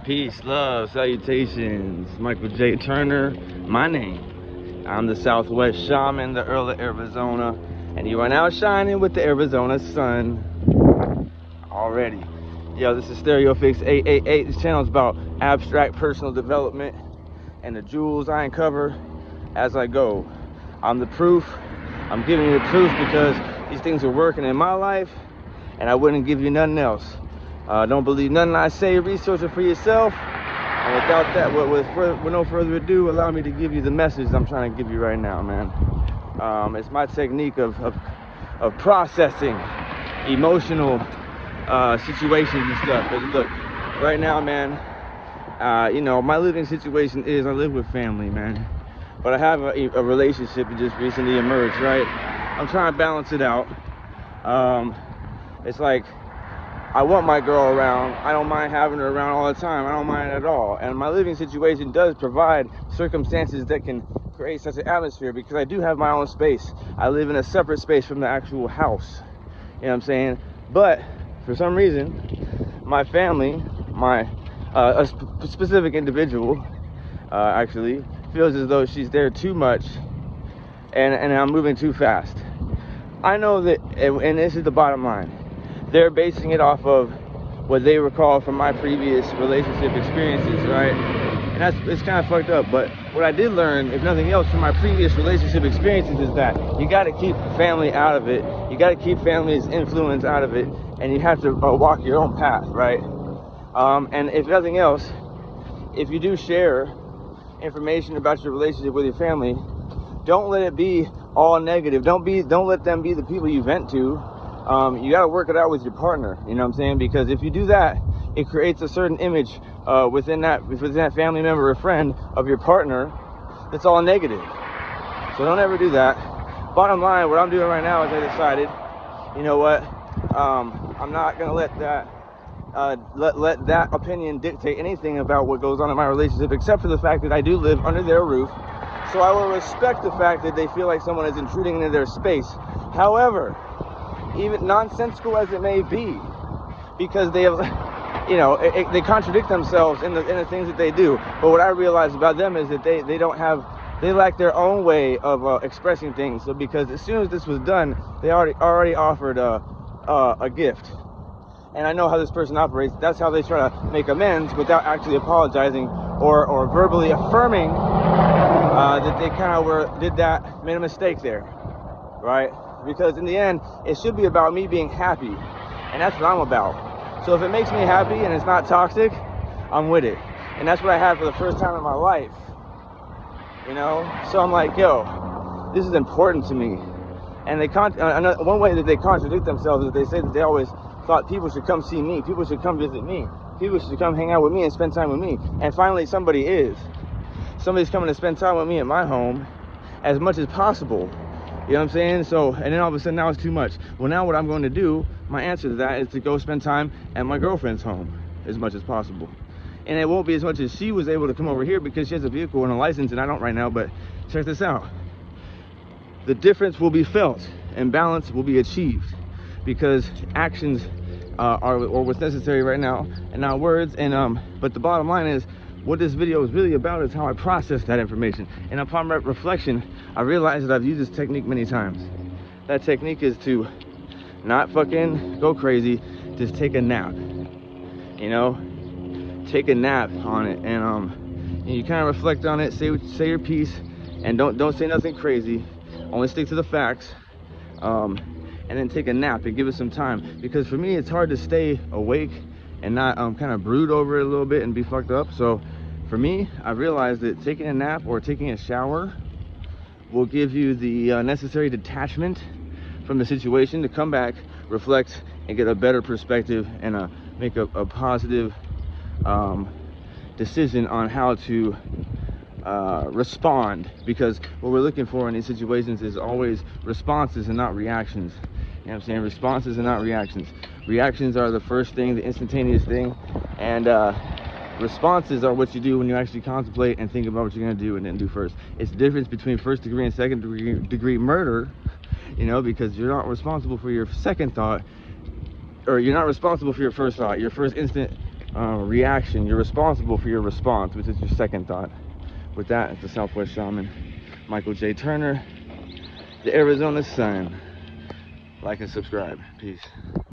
Peace, love, salutations. Michael J. Turner, my name. I'm the Southwest Shaman, the Earl of Arizona, and you are now shining with the Arizona sun. Already. Yo, this is Stereo Fix 888. This channel is about abstract personal development and the jewels I uncover as I go. I'm the proof. I'm giving you the proof because these things are working in my life, and I wouldn't give you nothing else. Don't believe nothing I say, research it for yourself. And without that, with no further ado, allow me to give you the message I'm trying to give you right now, man. It's my technique of processing emotional situations and stuff. But look, right now, man, you know, my living situation is I live with family, man. But I have a relationship that just recently emerged, right? I'm trying to balance it out. It's like, I want my girl around. I don't mind having her around all the time. I don't mind at all. And my living situation does provide circumstances that can create such an atmosphere because I do have my own space. I live in a separate space from the actual house. You know what I'm saying? But for some reason, my family, a specific individual, actually, feels as though she's there too much and I'm moving too fast. I know that, and this is the bottom line, they're basing it off of what they recall from my previous relationship experiences, right? And it's kind of fucked up, but what I did learn, if nothing else, from my previous relationship experiences is that you got to keep family out of it. You got to keep family's influence out of it, and you have to walk your own path, right? And if nothing else, if you do share information about your relationship with your family, don't let it be all negative. Don't let them be the people you vent to. You got to work it out with your partner, you know what I'm saying? Because if you do that, it creates a certain image within that family member or friend of your partner that's all negative. So don't ever do that. Bottom line, what I'm doing right now is I decided, you know what, I'm not gonna let that let that opinion dictate anything about what goes on in my relationship, except for the fact that I do live under their roof. So I will respect the fact that they feel like someone is intruding into their space. However, even nonsensical as it may be, because they have, you know, they contradict themselves in the things that they do. But what I realize about them is that they lack their own way of expressing things. So because as soon as this was done, they already offered a gift. And I know how this person operates. That's how they try to make amends without actually apologizing or verbally affirming that they kind of made a mistake there, right? Because in the end, it should be about me being happy, and that's what I'm about. So if it makes me happy and it's not toxic, I'm with it. And that's what I had for the first time in my life, you know? So I'm like, yo, this is important to me. And one way that they contradict themselves is they say that they always thought people should come see me, people should come visit me, people should come hang out with me and spend time with me. And finally, somebody's coming to spend time with me at my home as much as possible. You know what I'm saying? So, and then all of a sudden now it's too much. Well, now what I'm going to do, my answer to that is to go spend time at my girlfriend's home as much as possible. And it won't be as much as she was able to come over here because she has a vehicle and a license and I don't right now, but check this out. The difference will be felt and balance will be achieved because actions are what's necessary right now and not words. And but the bottom line is, what this video is really about is how I process that information. And upon reflection, I realized that I've used this technique many times. That technique is to not fucking go crazy, just take a nap. You know, take a nap on it, and you kind of reflect on it, say your piece, and don't say nothing crazy. Only stick to the facts, and then take a nap and give it some time. Because for me, it's hard to stay awake and not kind of brood over it a little bit and be fucked up. So for me, I realized that taking a nap or taking a shower will give you the necessary detachment from the situation to come back, reflect, and get a better perspective and make a positive decision on how to respond. Because what we're looking for in these situations is always responses and not reactions. You know what I'm saying? Responses and not reactions. Reactions are the first thing, the instantaneous thing, and responses are what you do when you actually contemplate and think about what you're going to do and then do first. It's the difference between first degree and second degree murder, you know, because you're not responsible for your second thought, or you're not responsible for your first thought. Your first instant reaction. You're responsible for your response, which is your second thought. With that, it's the Southwest Shaman, Michael J. Turner, the Arizona Sun. Like and subscribe. Peace.